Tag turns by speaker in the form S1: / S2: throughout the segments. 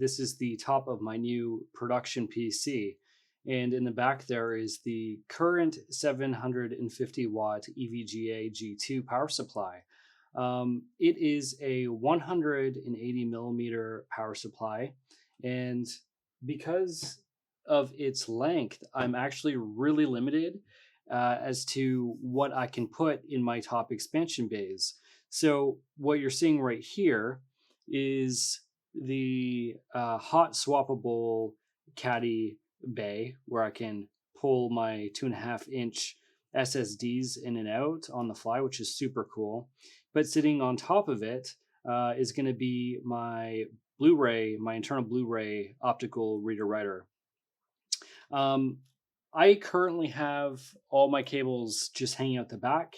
S1: This is the top of my new production PC. And in the back there is the current 750 watt EVGA G2 power supply. It is a 180 millimeter power supply. And because of its length, I'm actually really limited as to what I can put in my top expansion bays. So what you're seeing right here is the hot swappable caddy bay where I can pull my 2.5-inch SSDs in and out on the fly, which is super cool. But sitting on top of it is going to be my Blu-ray, my internal Blu-ray optical reader writer. I currently have all my cables just hanging out the back.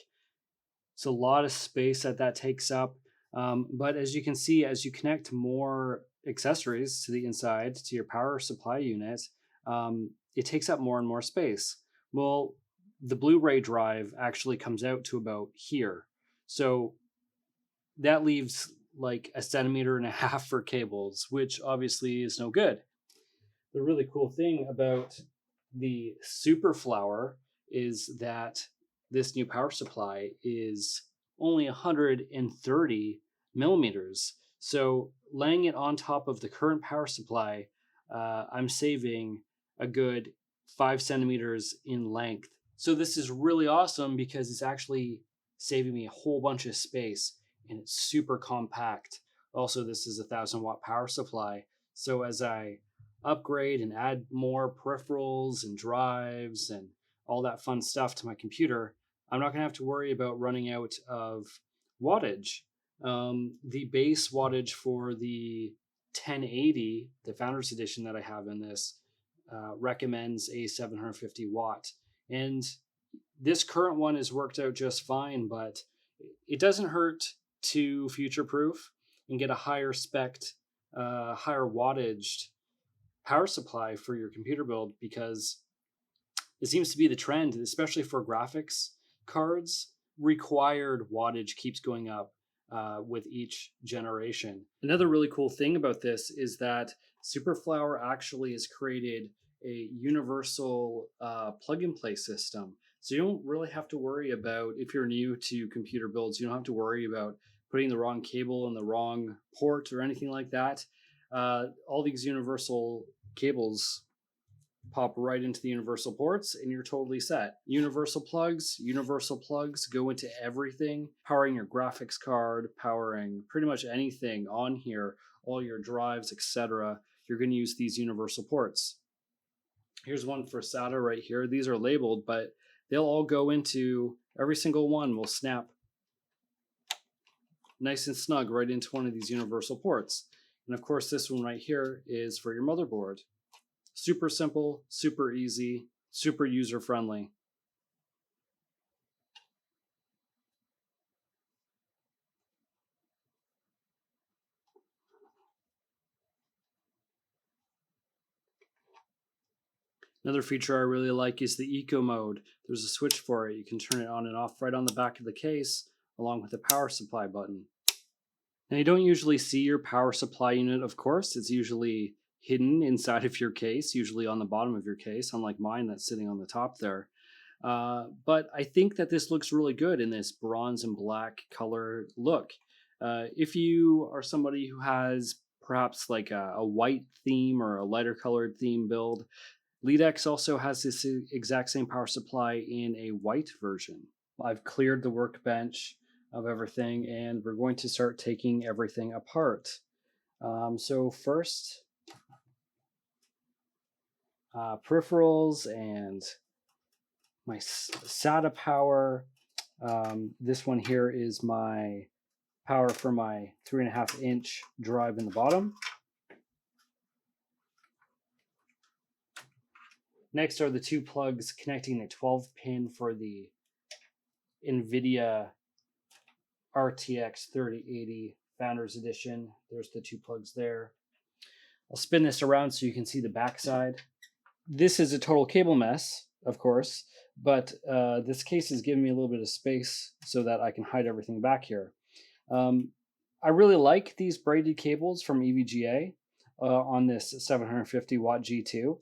S1: It's a lot of space that takes up. But as you can see, as you connect more accessories to the inside, to your power supply unit, it takes up more and more space. Well, the Blu-ray drive actually comes out to about here. So that leaves like 1.5 centimeters for cables, which obviously is no good. The really cool thing about the Super Flower is that this new power supply is only 130 millimeters. So laying it on top of the current power supply, I'm saving a good 5 centimeters in length. So this is really awesome because it's actually saving me a whole bunch of space and it's super compact. Also, this is a 1,000-watt power supply. So as I upgrade and add more peripherals and drives and all that fun stuff to my computer, I'm not going to have to worry about running out of wattage. The base wattage for the 1080, the Founders Edition that I have in this, recommends a 750 watt. And this current one has worked out just fine, but it doesn't hurt to future-proof and get a higher spec'd, higher wattaged power supply for your computer build, because it seems to be the trend, especially for graphics cards. Required wattage keeps going up with each generation. Another really cool thing about this is that SuperFlower actually has created a universal plug-and-play system. So you don't really have to worry about, if you're new to computer builds, you don't have to worry about putting the wrong cable in the wrong port or anything like that. All these universal cables pop right into the universal ports and you're totally set. Universal plugs go into everything, powering your graphics card, powering pretty much anything on here, all your drives, etc. You're going to use these universal ports. Here's one for SATA right here. These are labeled, but they'll all go into, every single one will snap nice and snug right into one of these universal ports. And of course, this one right here is for your motherboard. Super simple, super easy, super user-friendly. Another feature I really like is the Eco mode. There's a switch for it. You can turn it on and off right on the back of the case, along with the power supply button. Now, you don't usually see your power supply unit, of course. It's usually hidden inside of your case, usually on the bottom of your case, unlike mine that's sitting on the top there. But I think that this looks really good in this bronze and black color look. If you are somebody who has perhaps like a white theme or a lighter colored theme build, Leadex also has this exact same power supply in a white version. I've cleared the workbench of everything and we're going to start taking everything apart. So first, peripherals and my SATA power. This one here is my power for my 3.5-inch drive in the bottom. Next are the two plugs connecting the 12-pin for the Nvidia RTX 3080 Founders Edition. There's the two plugs there. I'll spin this around so you can see the backside. This is a total cable mess, of course, but this case is giving me a little bit of space so that I can hide everything back here. I really like these braided cables from EVGA. on this 750 watt G2,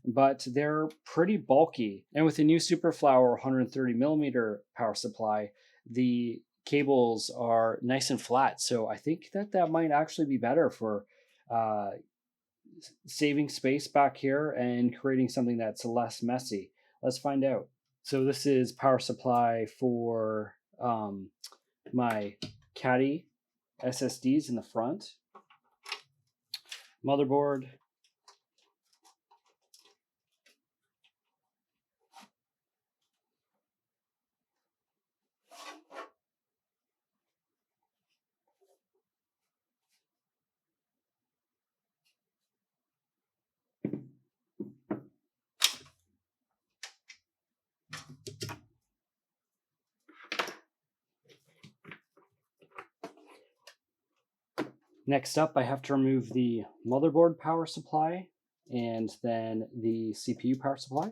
S1: but they're pretty bulky. And with the new Super Flower 130 millimeter power supply, the cables are nice and flat. So I think that might actually be better for uh, saving space back here and creating something that's less messy. Let's find out. So this is power supply for my Caddy SSDs in the front. Motherboard. Next up, I have to remove the motherboard power supply and then the CPU power supply.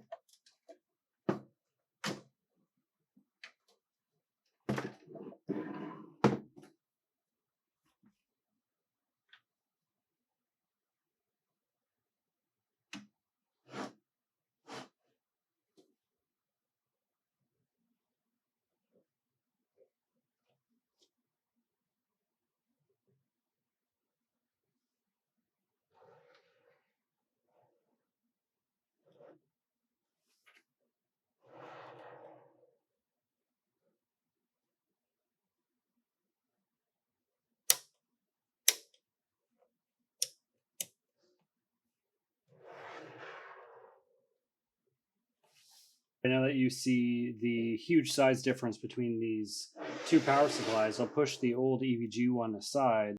S1: And now that you see the huge size difference between these two power supplies, I'll push the old EVG one aside